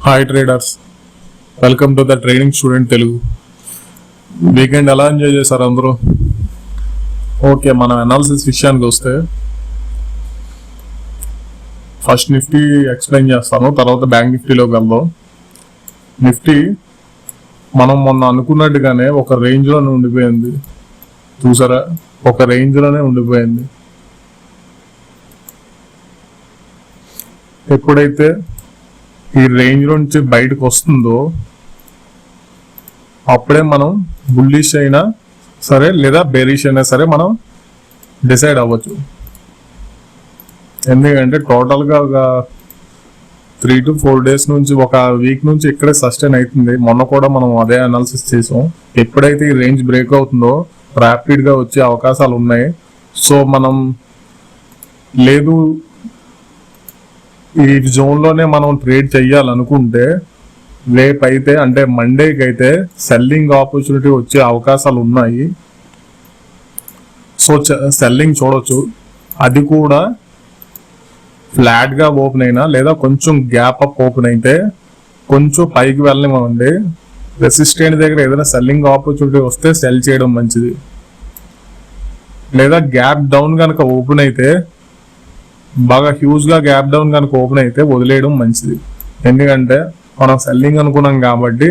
Hi traders, welcome to the trading student Telugu. Weekend ఎలా enjoy చేశారు అందరూ? ఓకే, మన అనాలిసిస్ విషయానికి వస్తే ఫస్ట్ నిఫ్టీ ఎక్స్ప్లెయిన్ చేస్తాను, తర్వాత బ్యాంక్ నిఫ్టీలోకి వెళ్దాం. నిఫ్టీ మనం మొన్న అనుకున్నట్టుగానే ఒక రేంజ్లోనే ఉండిపోయింది. చూసారా, ఒక రేంజ్లోనే ఉండిపోయింది. ఎప్పుడైతే ఈ రేంజ్ నుంచి బయటకు వస్తుందో అప్పుడే మనం బుల్లిష్ అయినా సరే లేదా బేరిష్ అయినా సరే మనం డిసైడ్ అవ్వచ్చు. ఎందుకంటే టోటల్గా ఒక 3 to 4 days నుంచి, ఒక వీక్ నుంచి ఇక్కడే సస్టైన్ అవుతుంది. మొన్న కూడా మనం అదే అనాలిసిస్ చేసాం. ఎప్పుడైతే ఈ రేంజ్ బ్రేక్ అవుతుందో ర్యాపిడ్గా వచ్చే అవకాశాలు ఉన్నాయి. సో మనం లేదు ఈ జోన్లోనే మనం ట్రేడ్ చేయాలనుకుంటే రేపైతే అంటే మండేకి అయితే సెల్లింగ్ ఆపర్చునిటీ వచ్చే అవకాశాలు ఉన్నాయి. సో సెల్లింగ్ చూడొచ్చు. అది కూడా ఫ్లాట్గా ఓపెన్ అయినా లేదా కొంచెం గ్యాప్ అప్ ఓపెన్ అయితే కొంచెం పైకి వెళ్ళనివ్వండి. రెసిస్టెంట్ దగ్గర ఏదైనా సెల్లింగ్ ఆపర్చునిటీ వస్తే సెల్ చేయడం మంచిది. లేదా గ్యాప్ డౌన్ కనుక ఓపెన్ అయితే, బాగా హ్యూజ్గా గ్యాప్ డౌన్ కనుక ఓపెన్ అయితే వదిలేయడం మంచిది. ఎందుకంటే మనం సెల్లింగ్ అనుకున్నాం కాబట్టి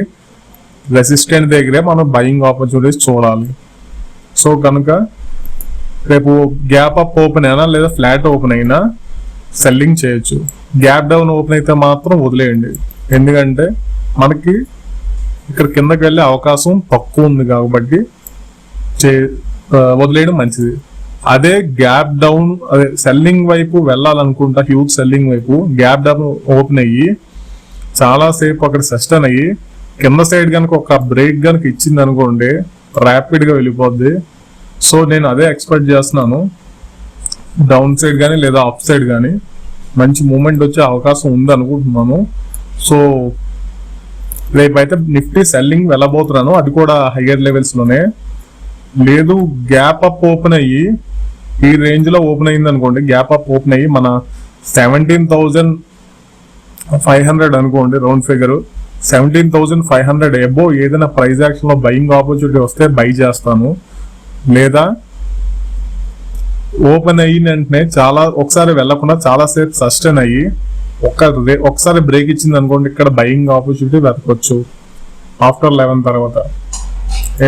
రెసిస్టెంట్ దగ్గరే మనం బయింగ్ ఆపర్చునిటీస్ చూడాలి. సో కనుక రేపు గ్యాప్ అప్ ఓపెన్ అయినా లేదా ఫ్లాట్ ఓపెన్ అయినా సెల్లింగ్ చేయొచ్చు. గ్యాప్ డౌన్ ఓపెన్ అయితే మాత్రం వదిలేయండి. ఎందుకంటే మనకి ఇక్కడ కిందకి వెళ్ళే అవకాశం తక్కువ ఉంది కాబట్టి వదిలేయడం మంచిది. అదే గ్యాప్ డౌన్, అదే సెల్లింగ్ వైపు వెళ్ళాలనుకుంటా, హ్యూజ్ సెల్లింగ్ వైపు గ్యాప్ డౌన్ ఓపెన్ అయ్యి చాలాసేపు అక్కడ సస్టైన్ అయ్యి కింద సైడ్ కనుక ఒక బ్రేక్ కనుక ఇచ్చింది అనుకోండి, ర్యాపిడ్గా వెళ్ళిపోద్ది. సో నేను అదే ఎక్స్పెక్ట్ చేస్తున్నాను. డౌన్ సైడ్ కానీ లేదా అప్ సైడ్ కానీ మంచి మూమెంట్ వచ్చే అవకాశం ఉంది అనుకుంటున్నాను. సో రేపైతే నిఫ్టీ సెల్లింగ్ వెళ్ళబోతున్నాను, అది కూడా హయ్యర్ లెవెల్స్లోనే. లేదు గ్యాప్ అప్ ఓపెన్ అయ్యి ఈ రేంజ్ లో ఓపెన్ అయింది అనుకోండి, గ్యాప్ అప్ ఓపెన్ అయ్యి మన 17,500 అనుకోండి రౌండ్ ఫిగర్, 17,500 అబోవ్ ఏదైనా ప్రైస్ యాక్షన్ లో బయింగ్ ఆపర్చునిటీ వస్తే బై చేస్తాను. లేదా ఓపెన్ అయిన వెంటనే ఒకసారి వెళ్లకుండా చాలా సేపు సస్టైన్ అయ్యి ఒకసారి బ్రేక్ ఇచ్చింది అనుకోండి, ఇక్కడ బయింగ్ ఆపర్చునిటీ వెతకొచ్చు ఆఫ్టర్ 11 తర్వాత.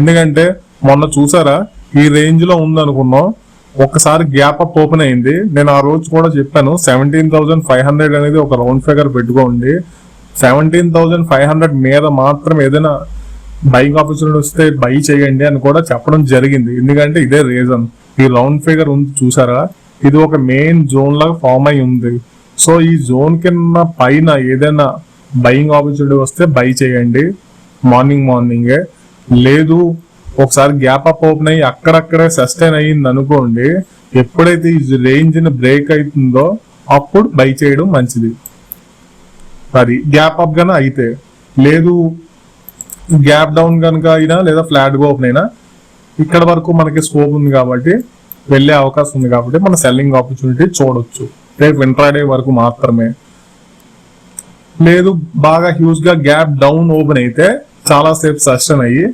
ఎందుకంటే మొన్న చూసారా, ఈ రేంజ్ లో ఉంది అనుకున్నాం, ఒకసారి గ్యాప్ అప్ ఓపెన్ అయింది. నేను ఆ రోజు కూడా చెప్పాను 17,500 అనేది ఒక రౌండ్ ఫిగర్ పెట్టుకోండి. 17,500 మీద మాత్రం ఏదైనా బయింగ్ ఆపర్చునిటీ వస్తే బై చేయండి అని కూడా చెప్పడం జరిగింది. ఎందుకంటే ఇదే రీజన్. ఈ రౌండ్ ఫిగర్ ఉంది చూసారా, ఇది ఒక మెయిన్ జోన్ లాగా ఫామ్ అయి ఉంది. సో ఈ జోన్ కింద పైన ఏదైనా బయింగ్ ఆపర్చునిటీ వస్తే బై చేయండి మార్నింగే. లేదు ఒకసారి గ్యాప్ అప్ ఓపెన్ అయ్యి అక్కడక్కడే సస్టైన్ అయ్యింది అనుకోండి, ఎప్పుడైతే ఈ రేంజ్ ని బ్రేక్ అవుతుందో అప్పుడు బై చేయడం మంచిది. అది గ్యాప్ అప్ గానే అయితే. లేదు గ్యాప్ డౌన్ కనుక అయినా లేదా ఫ్లాట్ గా ఓపెన్ అయినా ఇక్కడ వరకు మనకి స్కోప్ ఉంది కాబట్టి, వెళ్ళే అవకాశం ఉంది కాబట్టి మన సెల్లింగ్ ఆపర్చునిటీ చూడొచ్చు రేపు ఇంట్రాడే వరకు మాత్రమే. లేదు బాగా హ్యూజ్ గా గ్యాప్ డౌన్ ఓపెన్ అయితే చాలా సేపు సస్టైన్ అయ్యి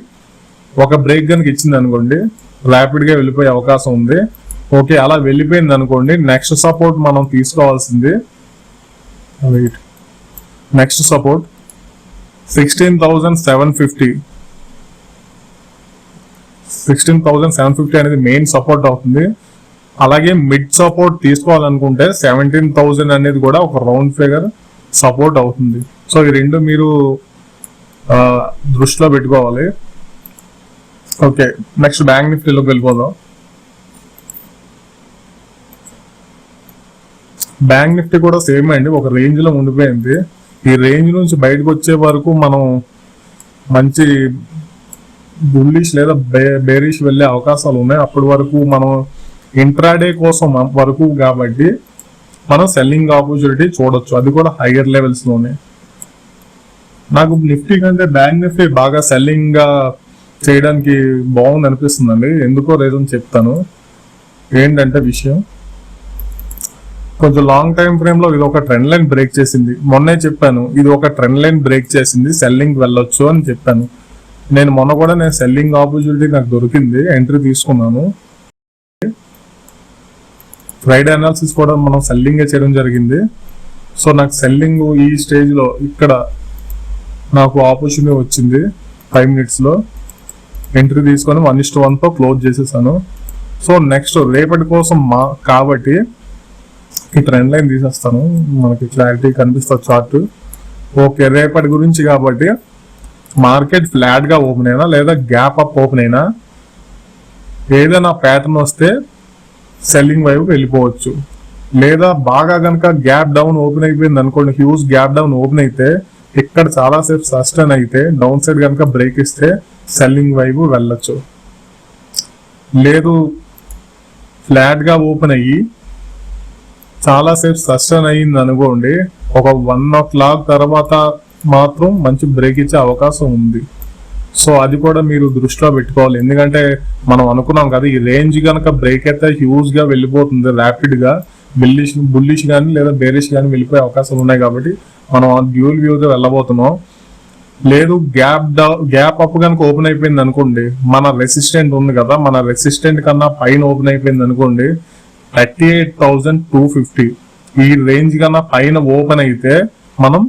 ఒక బ్రేక్ కనుక ఇచ్చింది అనుకోండి, ర్యాపిడ్ గా వెళ్ళిపోయే అవకాశం ఉంది. ఓకే, అలా వెళ్ళిపోయింది అనుకోండి, నెక్స్ట్ సపోర్ట్ మనం తీసుకోవాల్సింది. Next support 16,750. 16,750 అనేది మెయిన్ సపోర్ట్ అవుతుంది. అలాగే మిడ్ సపోర్ట్ తీసుకోవాలనుకుంటే 17,000 అనేది కూడా ఒక రౌండ్ ఫిగర్ సపోర్ట్ అవుతుంది. సో ఈ రెండు మీరు దృష్టిలో పెట్టుకోవాలి. ఓకే, నెక్స్ట్ బ్యాంక్ నిఫ్టీలోకి వెళ్ళిపోదాం. బ్యాంక్ నిఫ్టీ కూడా సేమ్ అండి, ఒక రేంజ్ లో ఉండిపోయింది. ఈ రేంజ్ నుంచి బయటకు వచ్చే వరకు మనం మంచి బుల్లిష్ లేదా బేరిష్ వెళ్ళే అవకాశాలు ఉన్నాయి. అప్పటి వరకు మనం ఇంట్రాడే కోసం వరకు కాబట్టి మనం సెల్లింగ్ ఆపర్చునిటీ చూడొచ్చు, అది కూడా హయ్యర్ లెవెల్స్ లోనే. నాకు నిఫ్టీ కంటే బ్యాంక్ నిఫ్టీ బాగా సెల్లింగ్ గా చేయడానికి బాగుంది అనిపిస్తుందండి. ఎందుకో రీజన్ చెప్తాను. ఏంటంటే విషయం, కొంచెం లాంగ్ టైం ఫ్రేమ్ లో ఇది ఒక ట్రెండ్ లైన్ బ్రేక్ చేసింది. మొన్నే చెప్పాను ఇది ఒక ట్రెండ్ లైన్ బ్రేక్ చేసింది, సెల్లింగ్ వెళ్ళొచ్చు అని చెప్పాను. మొన్న కూడా సెల్లింగ్ ఆపర్చునిటీ నాకు దొరికింది, ఎంట్రీ తీసుకున్నాను. ఫ్రైడే అనాలిసిస్ కూడా మనం సెల్లింగ్ చేయడం జరిగింది. సో నాకు సెల్లింగ్ ఈ స్టేజ్ లో ఇక్కడ నాకు ఆపర్చునిటీ వచ్చింది. 5 minutes లో ఎంట్రీ తీసుకొని 1:1 తో క్లోజ్ చేసేసాను. సో నెక్స్ట్ రేపటి కోసం కాబట్టి ఈ ట్రెండ్ లైన్ తీసేస్తాను, మనకి క్లారిటీ కనిపిస్తుంది చార్ట్. ఓకే, రేపటి గురించి కాబట్టి మార్కెట్ ఫ్లాట్ గా ఓపెన్ అయినా లేదా గ్యాప్ అప్ ఓపెన్ అయినా ఏదైనా ప్యాటర్న్ వస్తే సెల్లింగ్ వైపు వెళ్ళిపోవచ్చు. లేదా బాగా కనుక గ్యాప్ డౌన్ ఓపెన్ అయిపోయింది అనుకోండి, హ్యూజ్ గ్యాప్ డౌన్ ఓపెన్ అయితే ఇక్కడ చాలాసేపు సస్టైన్ అయితే డౌన్ సైడ్ కనుక బ్రేక్ ఇస్తే సెల్లింగ్ వైపు వెళ్ళొచ్చు. లేదు ఫ్లాట్ గా ఓపెన్ అయ్యి చాలాసేపు సస్టైన్ అయ్యింది అనుకోండి, ఒక 1 o'clock తర్వాత మాత్రం మంచి బ్రేక్ ఇచ్చే అవకాశం ఉంది. సో అది కూడా మీరు దృష్టిలో పెట్టుకోవాలి. ఎందుకంటే మనం అనుకున్నాం కదా, ఈ రేంజ్ కనుక బ్రేక్ అయితే హ్యూజ్ గా వెళ్ళిపోతుంది, ర్యాపిడ్ గా బుల్లిష్ కానీ లేదా బేరిష్ కానీ వెళ్ళిపోయే అవకాశాలు ఉన్నాయి. కాబట్టి మనం డ్యూల్ వ్యూగా వెళ్ళబోతున్నాం. లేదు గ్యాప్ అప్ కనుక ఓపెన్ అయిపోయింది అనుకోండి, మన రెసిస్టెంట్ ఉంది కదా, మన రెసిస్టెంట్ కన్నా పైన ఓపెన్ అయిపోయింది అనుకోండి 38,250 ఈ రేంజ్ కన్నా పైన ఓపెన్ అయితే మనం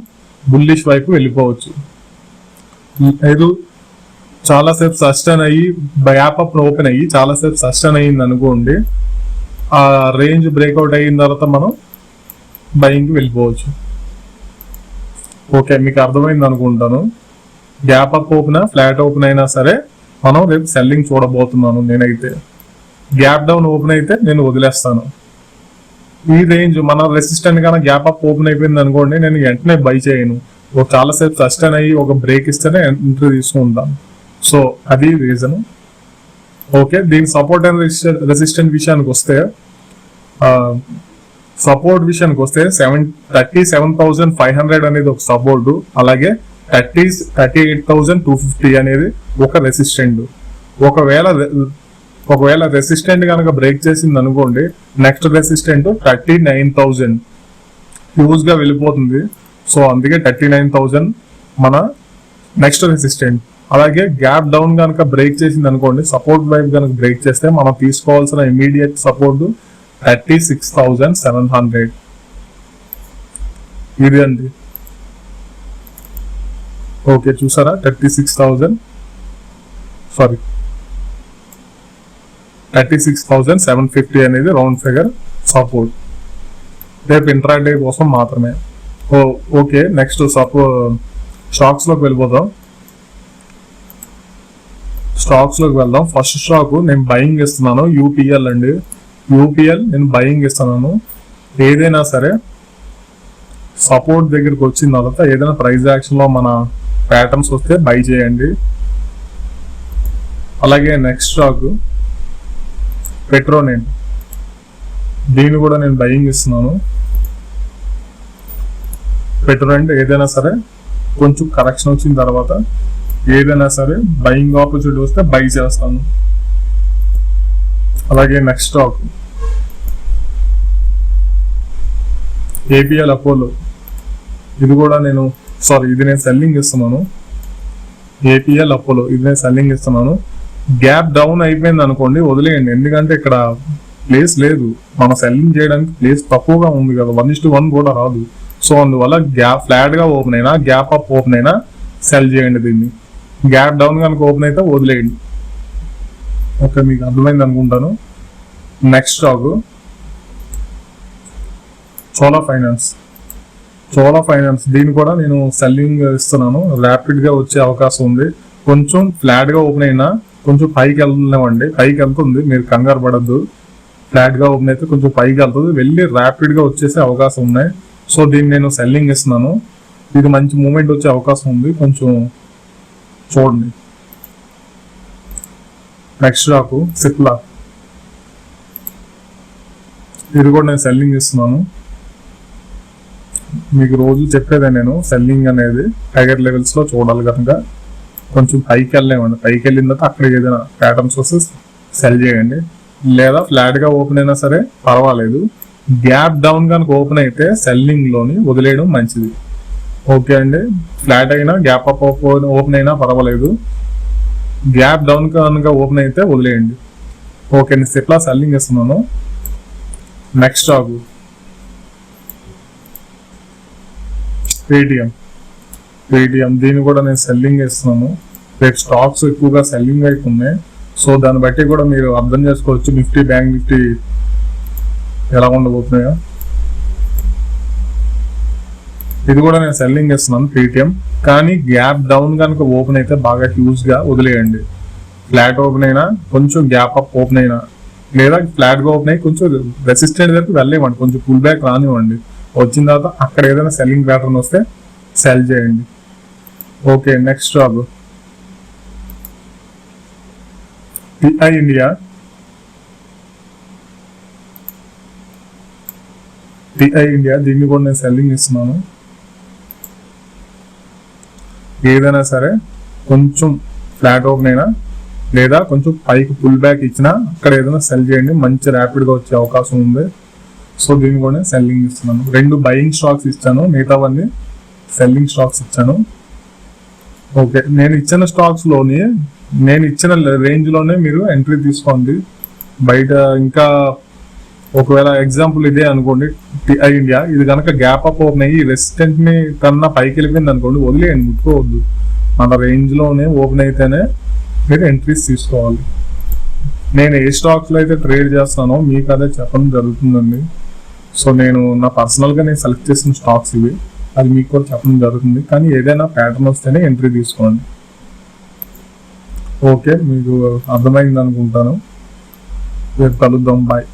బుల్లిష్ వైపు వెళ్ళిపోవచ్చు. లేదు చాలాసేపు సస్టైన్ అయ్యి గ్యాప్ అప్ ఓపెన్ అయ్యి చాలాసేపు సస్టైన్ అయ్యింది అనుకోండి, ఆ రేంజ్ బ్రేక్అవుట్ అయిన తర్వాత మనం బయింగ్కి వెళ్ళిపోవచ్చు. ఓకే, మీకు అర్థమైంది అనుకుంటాను. Gap up open flat open అయినా సరే మనం రేపు సెల్లింగ్ చూడబోతున్నాను. నేనైతే గ్యాప్ డౌన్ ఓపెన్ అయితే నేను వదిలేస్తాను. ఈ రేంజ్ మన రెసిస్టెంట్ గానే గ్యాప్ అప్ ఓపెన్ అయిపోయింది అనుకోండి, నేను వెంటనే బై చేయను. చాలాసేపు సస్టైన్ అయ్యి ఒక బ్రేక్ ఇస్తేనే ఎంట్రీ తీసుకుంటాను. సో అది రీజన్. ఓకే, దీని సపోర్ట్ అండ్ రెసిస్టెంట్ విషయానికి వస్తే, సపోర్ట్ విషయానికి వస్తే 37,500 అనేది ఒక సపోర్ట్, అలాగే 38,250 అనేది ఒక రెసిస్టెంట్. ఒకవేళ రెసిస్టెంట్ కనుక బ్రేక్ చేసింది అనుకోండి, నెక్స్ట్ రెసిస్టెంట్ 39,000 హ్యూజ్ గా వెళ్ళిపోతుంది. సో అందుకే 39,000 మన నెక్స్ట్ రెసిస్టెంట్. అలాగే గ్యాప్ డౌన్ కనుక బ్రేక్ చేసింది అనుకోండి, సపోర్ట్ వైపు కనుక బ్రేక్ చేస్తే మనం తీసుకోవాల్సిన ఇమీడియట్ సపోర్ట్ 36,700 ఇది అండి. ఓకే, చూసారా 36,750 అనేది రౌండ్ ఫిగర్ సపోర్ట్. రేపు ఇంట్రాడే కోసం మాత్రమే. ఓకే, నెక్స్ట్ స్టాక్స్ లోకి వెళ్ళిపోదాం. స్టాక్స్ లోకి వెళ్దాం. ఫస్ట్ స్టాక్ నేను బయింగ్ ఇస్తున్నాను, యూపీఎల్ అండి. యూపీఎల్ నేను బయింగ్ ఇస్తున్నాను. ఏదైనా సరే సపోర్ట్ దగ్గరికి వచ్చిన తర్వాత ఏదైనా ప్రైస్ యాక్షన్ లో మన ప్యాటర్న్స్ వస్తే బై చేయండి. అలాగే నెక్స్ట్ స్టాక్ పెట్రోనెట్, దీన్ని కూడా నేను బయింగ్ ఇస్తున్నాను. పెట్రోనెట్ ఏదైనా సరే కొంచెం కరెక్షన్ వచ్చిన తర్వాత ఏదైనా సరే బయింగ్ ఆపర్చునిటీ వస్తే బై చేస్తాను. అలాగే నెక్స్ట్ స్టాక్ ఏపీఎల్ అపోలో, ఇది కూడా నేను సెల్లింగ్ ఇస్తున్నాను. ఏపీఎల్ అపోలో ఇది నేను సెల్లింగ్ ఇస్తున్నాను. గ్యాప్ డౌన్ అయిపోయింది అనుకోండి, వదిలేయండి. ఎందుకంటే ఇక్కడ ప్లేస్ లేదు, మన సెల్లింగ్ చేయడానికి ప్లేస్ తక్కువగా ఉంది కదా, 1:1 కూడా రాదు. సో అందువల్ల ఫ్లాట్ గా ఓపెన్ అయినా గ్యాప్ అప్ ఓపెన్ అయినా సెల్ చేయండి. దీన్ని గ్యాప్ డౌన్ కనుక ఓపెన్ అయితే వదిలేయండి. ఓకే, మీకు అర్థమైంది అనుకుంటాను. నెక్స్ట్ స్టాక్ చోళా ఫైనాన్స్, దీన్ని కూడా నేను సెల్లింగ్ ఇస్తున్నాను. ర్యాపిడ్ గా వచ్చే అవకాశం ఉంది. కొంచెం ఫ్లాట్ గా ఓపెన్ అయినా కొంచెం పైకి వెళ్తున్నామండి, పైకి వెళ్తుంది, మీరు కంగారు పడద్దు. ఫ్లాట్ గా ఓపెన్ అయితే కొంచెం పైకి వెళ్తుంది, వెళ్ళి ర్యాపిడ్ గా వచ్చేసే అవకాశం ఉన్నాయి. సో దీన్ని నేను సెల్లింగ్ ఇస్తున్నాను. ఇది మంచి మూమెంట్ వచ్చే అవకాశం ఉంది, కొంచెం చూడండి. నెక్స్ట్ స్టాక్ సిప్లా, ఇది కూడా నేను సెల్లింగ్ ఇస్తున్నాను. మీకు రోజు చెప్పేదే నేను, సెల్లింగ్ అనేది టైగర్ లెవెల్స్ లో చూడాలి కనుక కొంచెం పైకి వెళ్ళలేమండి. పైకి వెళ్ళిన తర్వాత అక్కడ ఏదైనా ప్యాటర్న్స్ వస్తే సెల్ చేయండి. లేదా ఫ్లాట్ గా ఓపెన్ అయినా సరే పర్వాలేదు, గ్యాప్ డౌన్ కనుక ఓపెన్ అయితే సెల్లింగ్ లోని వదిలేయడం మంచిది. ఓకే అండి, ఫ్లాట్ అయినా గ్యాప్ అప్ ఓపెన్ అయినా పర్వాలేదు, గ్యాప్ డౌన్ కనుక ఓపెన్ అయితే వదిలేయండి. ఓకే, నేను ఇట్లా సెల్లింగ్ ఇస్తున్నాను. నెక్స్ట్ స్టాక్ పేటిఎం, దీన్ని కూడా నేను సెల్లింగ్ ఇస్తున్నాను. రేపు స్టాక్స్ ఎక్కువగా సెల్లింగ్ అవుతున్నాయి. సో దాన్ని బట్టి కూడా మీరు అర్థం చేసుకోవచ్చు నిఫ్టీ, బ్యాంక్ నిఫ్టీ ఎలా ఉండబోతున్నాయో. ఇది కూడా నేను సెల్లింగ్ ఇస్తున్నాను పేటిఎం. కానీ గ్యాప్ డౌన్ కనుక ఓపెన్ అయితే బాగా హ్యూజ్ గా వదిలేయండి. ఫ్లాట్ ఓపెన్ అయినా, కొంచెం గ్యాప్ అప్ ఓపెన్ అయినా, లేదా ఫ్లాట్ గా ఓపెన్ అయ్యి కొంచెం రెసిస్టెంట్ దగ్గరికి వెళ్ళేవ్వండి, కొంచెం పుల్ బ్యాక్ రానివ్వండి. వచ్చిన తర్వాత అక్కడ ఏదైనా సెల్లింగ్ ప్యాటర్న్ వస్తే సెల్ చేయండి. Okay, next job TI India. దీన్ని కూడా నేను సెల్లింగ్ ఇస్తున్నాను. ఏదైనా సరే కొంచెం ఫ్లాట్ ఓపెన్ అయినా, లేదా కొంచెం పైకి పుల్ బ్యాక్ ఇచ్చినా అక్కడ ఏదైనా సెల్ చేయండి, మంచి ర్యాపిడ్ గా వచ్చే అవకాశం ఉంది. సో దీన్ని కూడా నేను సెల్లింగ్ ఇస్తున్నాను. 2 బయింగ్ స్టాక్స్ ఇచ్చాను, మిగతావన్నీ సెల్లింగ్ స్టాక్స్ ఇచ్చాను. ఓకే, నేను ఇచ్చిన స్టాక్స్ లోని, నేను ఇచ్చిన రేంజ్ లోనే మీరు ఎంట్రీ తీసుకోండి. బయట ఇంకా ఒకవేళ ఎగ్జాంపుల్ ఇదే అనుకోండి, టిఐ ఇండియా, ఇది కనుక గ్యాప్ అప్ ఓపెన్ అయ్యి రెసిస్టెంట్ ని కన్నా పైకి వెళ్ళిపోయింది అనుకోండి, వదిలేయండి, ముట్టుకోవద్దు. మన రేంజ్ లోనే ఓపెన్ అయితేనే మీరు ఎంట్రీస్ తీసుకోవాలి. నేను ఏ స్టాక్స్ లో అయితే ట్రేడ్ చేస్తానో మీకు అదే చెప్పడం జరుగుతుందండి. సో నేను నా పర్సనల్ గా నేను సెలెక్ట్ చేసిన స్టాక్స్ ఇవి, అది మీకు కూడా చెప్పడం జరుగుతుంది. కానీ ఏదైనా ప్యాటర్న్ వస్తేనే ఎంట్రీ తీసుకోండి. ఓకే, మీకు అర్థమైంది అనుకుంటాను. రేపు కలుద్దాం, బాయ్.